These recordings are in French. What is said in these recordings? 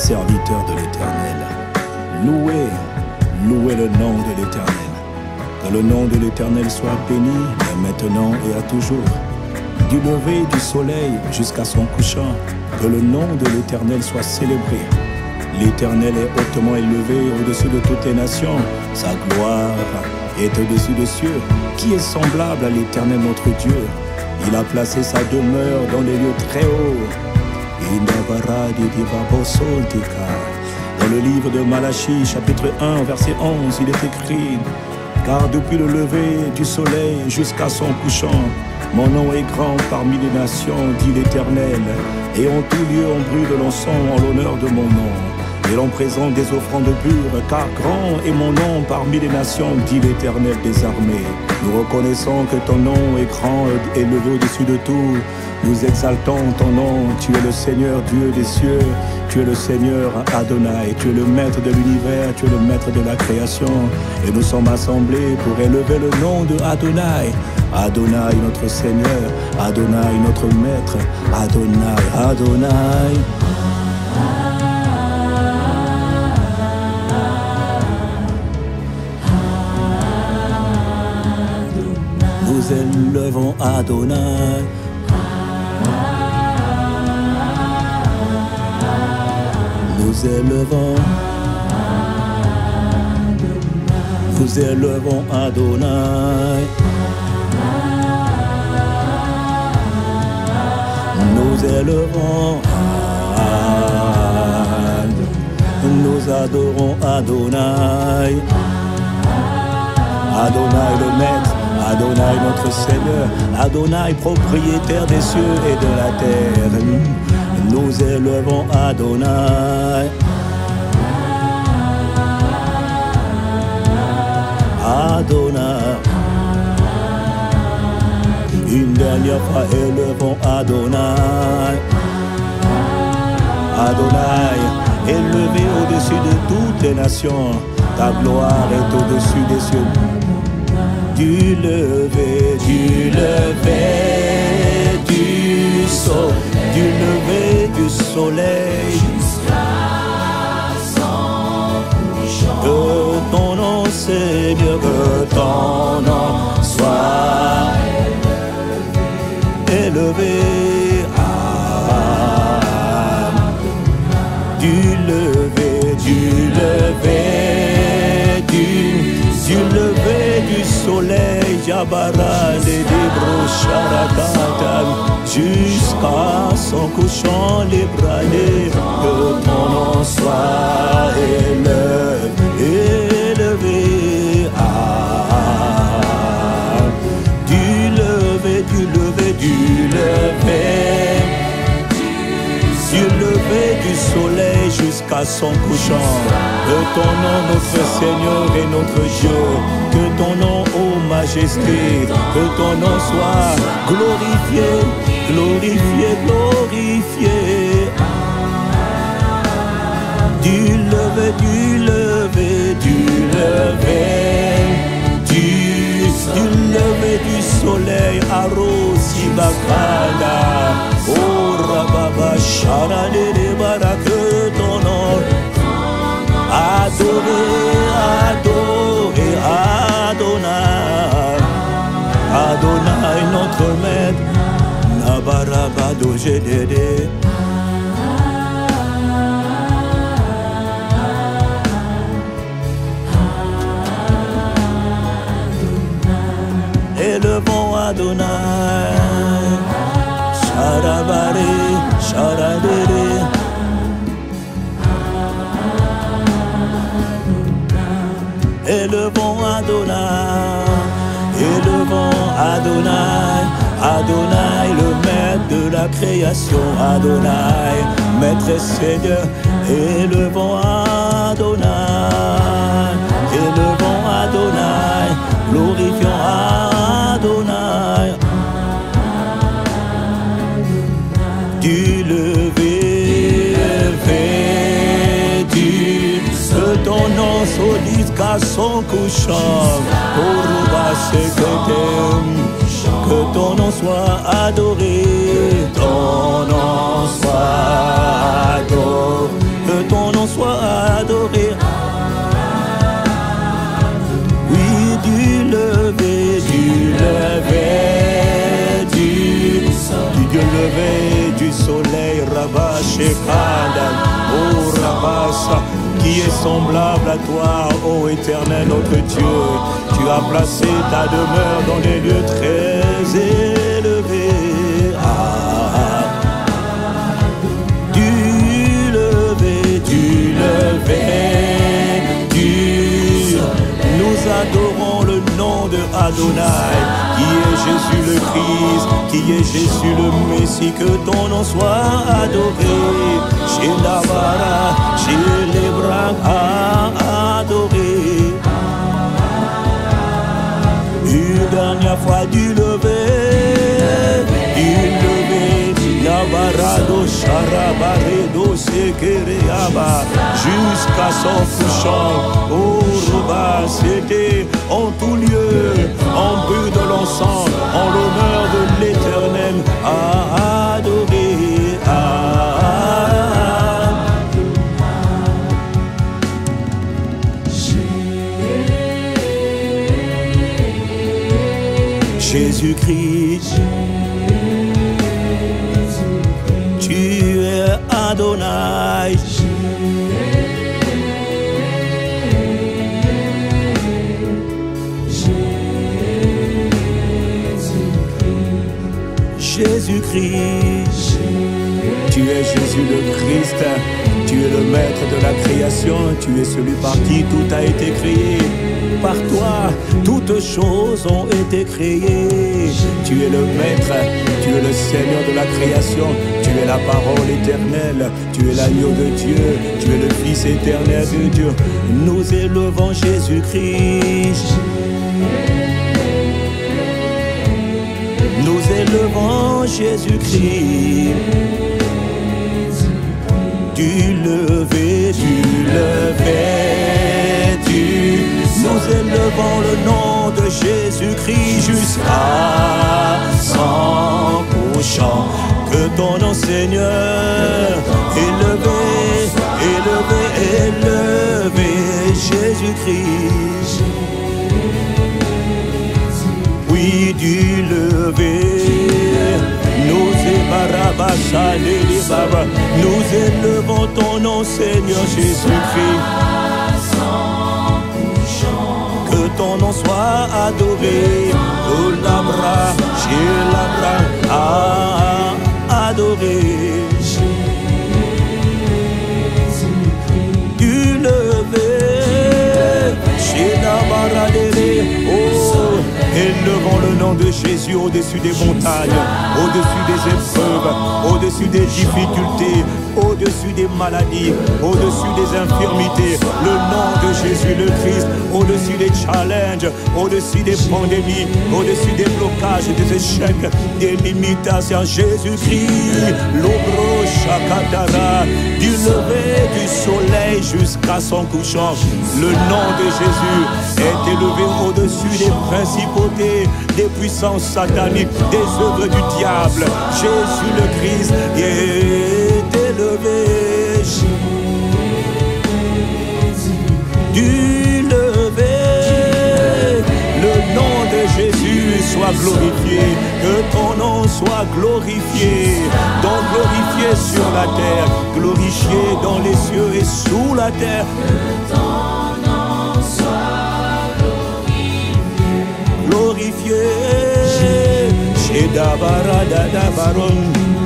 serviteurs de l'Éternel. Louez le nom de l'Éternel. Que le nom de l'Éternel soit béni, maintenant et à toujours. Du lever du soleil jusqu'à son couchant, que le nom de l'Éternel soit célébré. L'Éternel est hautement élevé au-dessus de toutes les nations. Sa gloire est au-dessus des cieux. Qui est semblable à l'Éternel notre Dieu? Il a placé sa demeure dans les lieux très hauts. Dans le livre de Malachie, chapitre 1, verset 11, il est écrit: car depuis le lever du soleil jusqu'à son couchant, mon nom est grand parmi les nations, dit l'Éternel, et en tout lieu on brûle l'encens en l'honneur de mon nom. Et l'on présente des offrandes pures, car grand est mon nom parmi les nations, dit l'Éternel des armées. Nous reconnaissons que ton nom est grand et élevé au-dessus de tout. Nous exaltons ton nom, tu es le Seigneur Dieu des cieux, tu es le Seigneur Adonai, tu es le maître de l'univers, tu es le maître de la création. Et nous sommes assemblés pour élever le nom de Adonai. Adonai notre Seigneur, Adonai notre maître, Adonai, Adonai. Nous élevons Adonai. Nous élevons Adonai. Nous élevons, nous adorons Adonai. Adonai le maître, Adonai notre Seigneur, Adonai propriétaire des cieux et de la terre. Nous élevons Adonai. Adonai. Une dernière fois, élevons Adonai. Adonai, élevé au-dessus de toutes les nations, ta gloire est au-dessus des cieux. Du lever du soleil jusqu'à son couchant. Que ton nom, Seigneur, que ton nom soit élevé. Du lever du soleil, Jabara de Debrocharakata, jusqu'à son couchant, les bras que ton nom soit élevé. Du lever du soleil jusqu'à son couchant. Que ton nom, notre Seigneur et notre Dieu, que ton nom, ô majesté, que ton nom soit glorifié, glorifié, glorifié. Du lever du soleil, Arosi Bakada, oh Rababa Sharane de Barak, ton nom, adoré, adoré, Adonai, Adonai notre maître, Nabarabado Gédédé. Élevons Adonai, Sharabari, Sharadere. Élevons Adonai, élevons Adonai, Adonai le maître de la création, Adonai, maître et Seigneur, élevons Adonai, élevons Adonai, glorifions Adonai. Du lever que ton nom soit jusqu'à son couchant, que ton nom soit adoré, ton nom soit adoré, que ton toi, ô Éternel notre Dieu. Tu as placé ta demeure dans des lieux très élevés. Nous adorons le nom de Adonai, qui est Jésus le Christ, qui est Jésus le Messie, que ton nom soit adoré. Chez Navara, chez les bras adoré. Une dernière fois du lever, Navarado, Charabaredo, Sekereaba, jusqu'à son couchant. Oh, Roba, c'était en tout lieu, en but de l'encens, en l'honneur de l'Éternel, à adorer. Jésus-Christ, tu es Adonai. Jésus-Christ, tu es Jésus le Christ, tu es le maître de la création, tu es celui par qui tout a été créé. Par toi, toutes choses ont été créées. Tu es le maître, tu es le Seigneur de la création, tu es la parole éternelle, tu es l'agneau de Dieu, tu es le Fils éternel de Dieu. Nous élevons Jésus-Christ. Nous élevons Jésus-Christ. Du lever, nous élevons le nom de Jésus-Christ jusqu'à son couchant. Que ton nom, Seigneur, élevé, élevé, élevé, Jésus-Christ. Oui, du lever, nous élevons ton nom, Seigneur Jésus-Christ. Que ton nom soit adoré, oh labra, chez labra, adoré. Du lever, chez labra, oh, élevons le nom de Jésus au-dessus des montagnes, au-dessus des épreuves, au-dessus des difficultés, au-dessus des maladies, au-dessus des infirmités. Le nom de Jésus le Christ, au-dessus des challenges, au-dessus des pandémies, au-dessus des blocages, des échecs, des limitations. Jésus-Christ, l'obro chakatara, du lever du soleil jusqu'à son couchant. Le nom de Jésus est élevé au-dessus des principautés, des puissances sataniques, des œuvres du diable. Jésus le Christ est élevé. Du lever, le nom de Jésus soit glorifié, que ton nom soit glorifié, donc glorifié sur la terre, glorifié dans les cieux et sous la terre. Que ton nom soit glorifié, chez Dabarada Baron.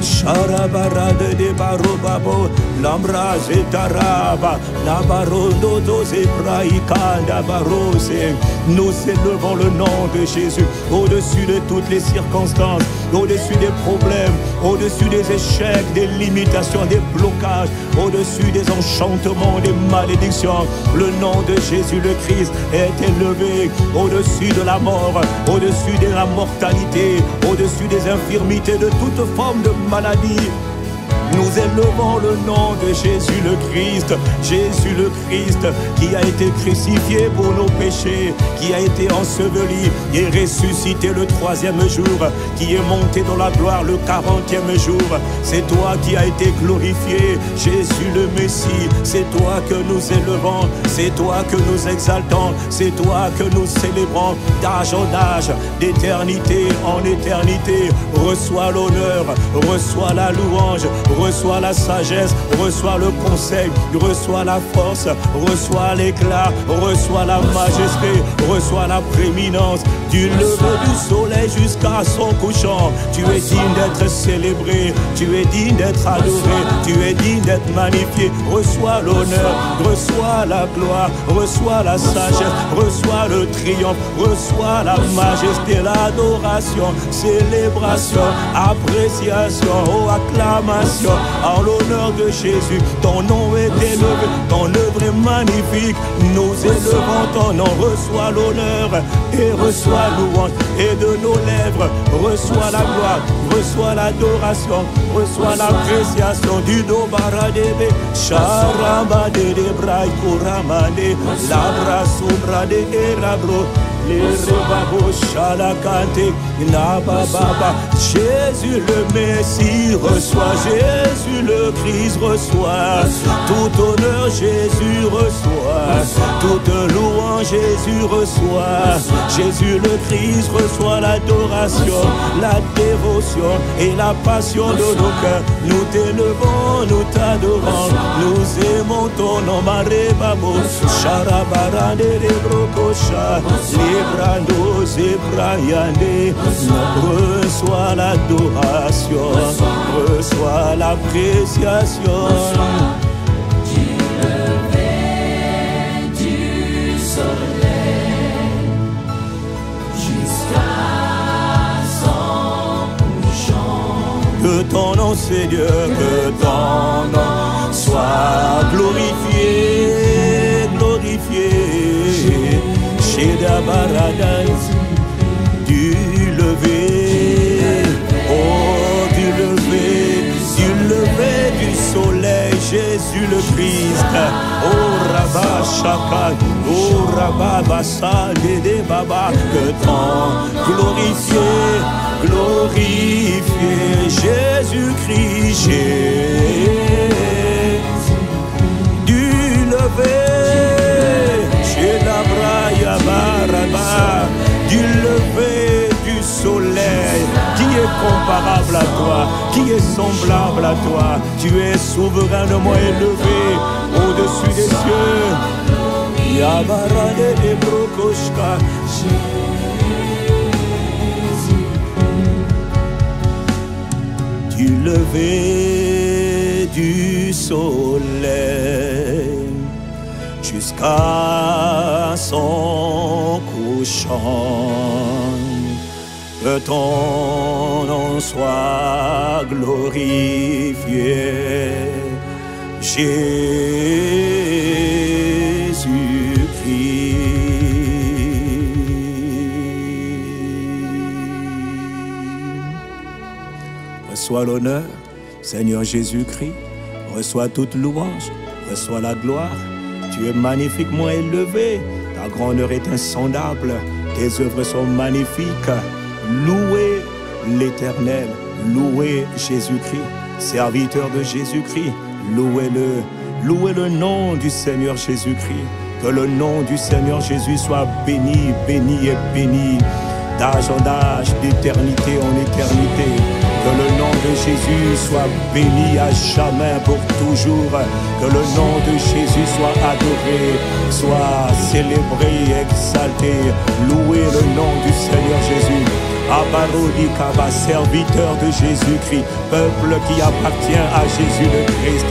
Sharabarade de Barobabo, Lambraz et Taraba, Nabarodo Zebraïkanda Barose. Nous élevons le nom de Jésus au-dessus de toutes les circonstances, au-dessus des problèmes, au-dessus des échecs, des limitations, des blocages, au-dessus des enchantements, des malédictions. Le nom de Jésus le Christ est élevé au-dessus de la mort, au-dessus de la mortalité, au-dessus des infirmités, de toute forme de maladie. Nous élevons le nom de Jésus le Christ, Jésus le Christ qui a été crucifié pour nos péchés, qui a été enseveli et ressuscité le 3e jour, qui est monté dans la gloire le 40e jour. C'est toi qui as été glorifié, Jésus le Messie. C'est toi que nous élevons, c'est toi que nous exaltons, c'est toi que nous célébrons d'âge en âge, d'éternité en éternité. Reçois l'honneur, reçois la louange, reçois la sagesse, reçois le conseil, reçois la force, reçois l'éclat, reçois la majesté, reçois la prééminence, du lever du soleil jusqu'à son couchant. Tu es digne d'être célébré, tu es digne d'être adoré, tu es digne d'être magnifié. Reçois l'honneur, reçois la gloire, reçois la sagesse, reçois le triomphe, reçois la majesté, l'adoration, célébration, appréciation, oh, acclamation, en l'honneur de Jésus. Ton nom est élevé, ton œuvre est magnifique, nous élevons ton nom. Reçois l'honneur et reçois louange, et de nos lèvres reçois la gloire, reçois l'adoration, reçois l'appréciation du Dobaradebe, Charamba de Debrai Kuramane, Labra Sombra de Erabro, les Rebabo Chalakante, Nabababa. Jésus le Messie reçoit, Jésus le Christ reçoit, tout honneur Jésus reçoit, toute louange Jésus reçoit, Jésus le Christ reçoit l'adoration, la dévotion et la passion de nos cœurs. Nous t'élevons, nous t'adorons, nous aimons ton nom, Marebabo, Charabarande de Brokosha, Librando Zebrayande. Reçois l'adoration, reçois l'appréciation. Du lever du soleil jusqu'à son couchant. Que ton nom, Seigneur, que ton nom soit glorifié, glorifié. Chez Dabaradai, du lever, oh, du lever du soleil, Jésus le Christ. Oh, Rabba Shaka, oh, Rabba Bassa, Dede Baba, que ton glorifié, glorifié, Jésus-Christ, du lever, chez la Braya Baraba, du lever du soleil. Qui est comparable à toi? Qui est semblable à toi? Tu es souverainement élevé au-dessus des cieux. Yabarade de Brokoshka. Du lever du soleil jusqu'à son couchant, que ton nom soit glorifié, Jésus-Christ. Reçois l'honneur, Seigneur Jésus-Christ, reçois toute louange, reçois la gloire. Tu es magnifiquement élevé, ta grandeur est insondable, tes œuvres sont magnifiques. Louez l'Éternel, louez Jésus-Christ, serviteur de Jésus-Christ, louez-le, louez le nom du Seigneur Jésus-Christ. Que le nom du Seigneur Jésus soit béni, béni et béni, d'âge en âge, d'éternité en éternité. Que le nom de Jésus soit béni à jamais pour toujours. Que le nom de Jésus soit adoré, soit célébré, exalté. Louez le nom du Seigneur Jésus. Abarodi Kaba, serviteur de Jésus-Christ, peuple qui appartient à Jésus le Christ.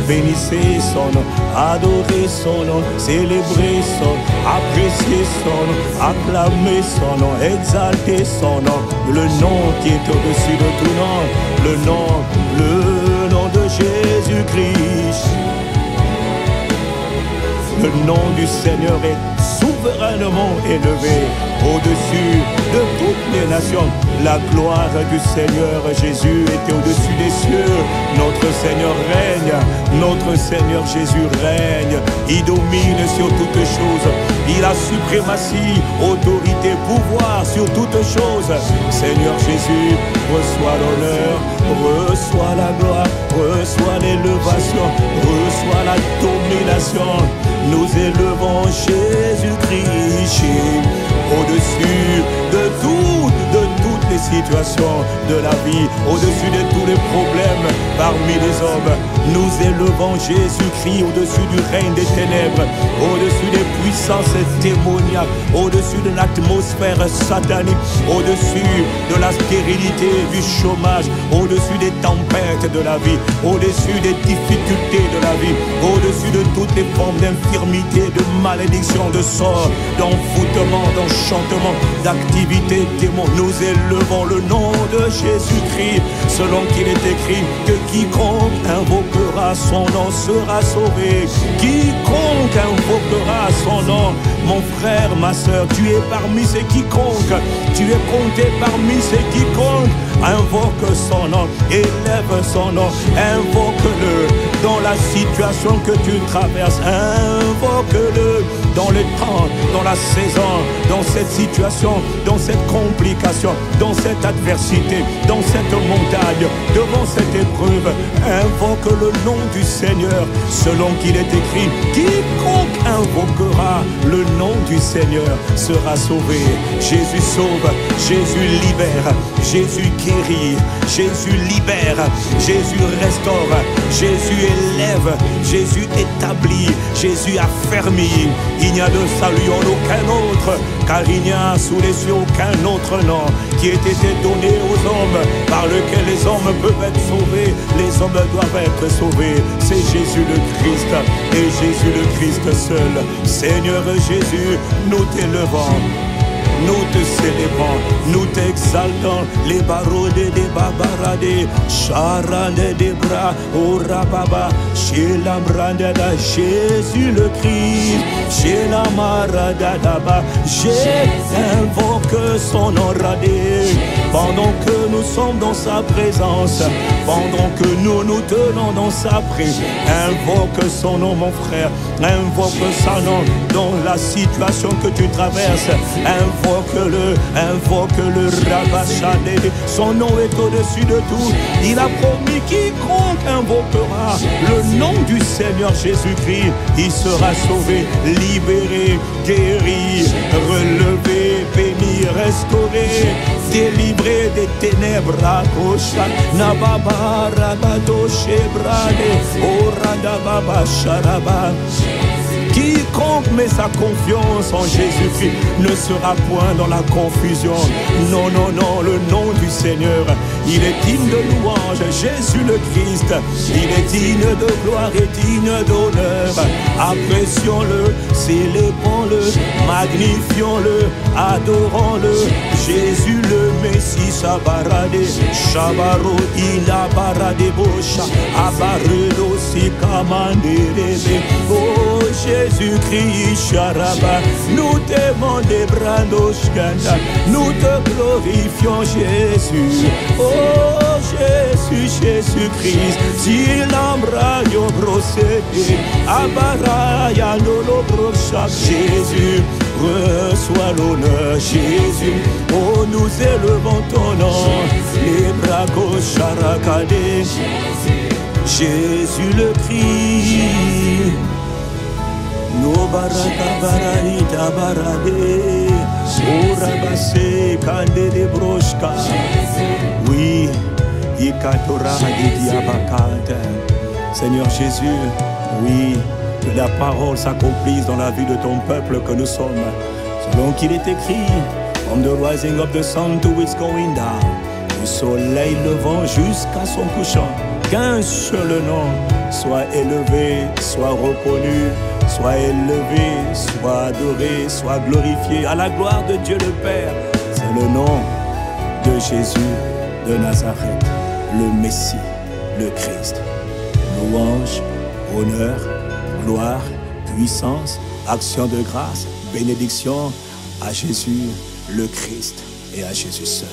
Bénissez son nom, adorez son nom, célébrez son nom, appréciez son nom, acclamez son nom, exaltez son nom. Le nom qui est au-dessus de tout nom, le nom de Jésus-Christ. Le nom du Seigneur est souverainement élevé au-dessus de toutes les nations. La gloire du Seigneur Jésus était au-dessus des cieux. Notre Seigneur règne, notre Seigneur Jésus règne. Il domine sur toutes choses. Il a suprématie, autorité, pouvoir sur toutes choses. Seigneur Jésus, reçois l'honneur, reçois la gloire, reçois l'élévation, reçois la domination. Nous élevons Jésus-Christ au-dessus de toutes les situations de la vie, au-dessus de tous les problèmes parmi les hommes. Nous élevons Jésus-Christ au-dessus du règne des ténèbres, au-dessus des puissances démoniaques, au-dessus de l'atmosphère satanique, au-dessus de la stérilité, du chômage, au-dessus des tempêtes de la vie, au-dessus des difficultés de la vie, au-dessus de toutes les formes d'infirmité, de malédiction, de sort, d'envoûtement, d'enchantement, d'activité démon. Nous élevons le nom de Jésus-Christ, selon qu'il est écrit que quiconque invoquera son nom sera sauvé. Quiconque invoquera son nom, mon frère, ma soeur, tu es parmi ces quiconques, tu es compté parmi ces quiconques. Invoque son nom, élève son nom, invoque-le dans la situation que tu traverses, invoque-le dans le temps, dans la saison, dans cette situation, dans cette complication, dans cette adversité, dans cette montagne, devant cette épreuve. Invoque le nom du Seigneur, selon qu'il est écrit, quiconque invoquera le nom du Seigneur sera sauvé. Jésus sauve, Jésus libère, Jésus guérit, Jésus libère, Jésus restaure, Jésus élève, Jésus établit, Jésus affermit. Il n'y a de salut en aucun autre, car il n'y a sous les cieux aucun autre nom qui ait été donné aux hommes, par lequel les hommes peuvent être sauvés. Les hommes doivent être sauvés. C'est Jésus le Christ, et Jésus le Christ seul. Seigneur Jésus, nous t'élevons, nous te célébrons, nous t'exaltons. Les barreaux des babaradés, charande des bras, au rababa, chez la brandada, Jésus le Christ, chez la maradadaba, j'invoque son nom radé. Pendant que nous sommes dans sa présence, pendant que nous nous tenons dans sa présence, invoque son nom, mon frère, invoque son nom dans la situation que tu traverses, invoque-le, Rabachadé. Son nom est au-dessus de tout. Il a promis quiconque invoquera le nom du Seigneur Jésus-Christ, il sera sauvé, libéré, guéri, relevé, béni, restauré, délivré des ténèbres. Rakosha, Nababa, Rabato, Shebrade, Oradababa, Sharaba. Quiconque met sa confiance en Jésus-Christ ne sera point dans la confusion. Non, non, non, le nom du Seigneur, il est digne de louange. Jésus le Christ, il est digne de gloire et digne d'honneur. Apprécions-le, célébrons-le, magnifions-le, adorons-le. Jésus le Messie, Sabarade, Shabaro, Inabarade, Bosha, Abaredo, Sikamandere, oh Jésus-Christ, Sharaba, nous t'aimons des brandoshkanda, nous te glorifions Jésus, oh Jésus, Jésus-Christ, si l'ambra yo brosé, abaraya no brocha, Jésus, reçois l'honneur, Jésus, oh nous élevons ton nom, les bras gauche charakadé, Jésus le Christ. No baraka bararita barade, orabase kandele broshka. Oui, ikatora diabakata. Seigneur Jésus, oui, que la parole s'accomplisse dans la vie de ton peuple que nous sommes. Selon qu'il est écrit, from the rising of the sun to its going down, du soleil levant jusqu'à son couchant, qu'un seul nom soit élevé, soit reconnu, soit élevé, soit adoré, soit glorifié à la gloire de Dieu le Père. C'est le nom de Jésus de Nazareth, le Messie, le Christ. Louange, honneur, gloire, puissance, action de grâce, bénédiction à Jésus le Christ et à Jésus seul.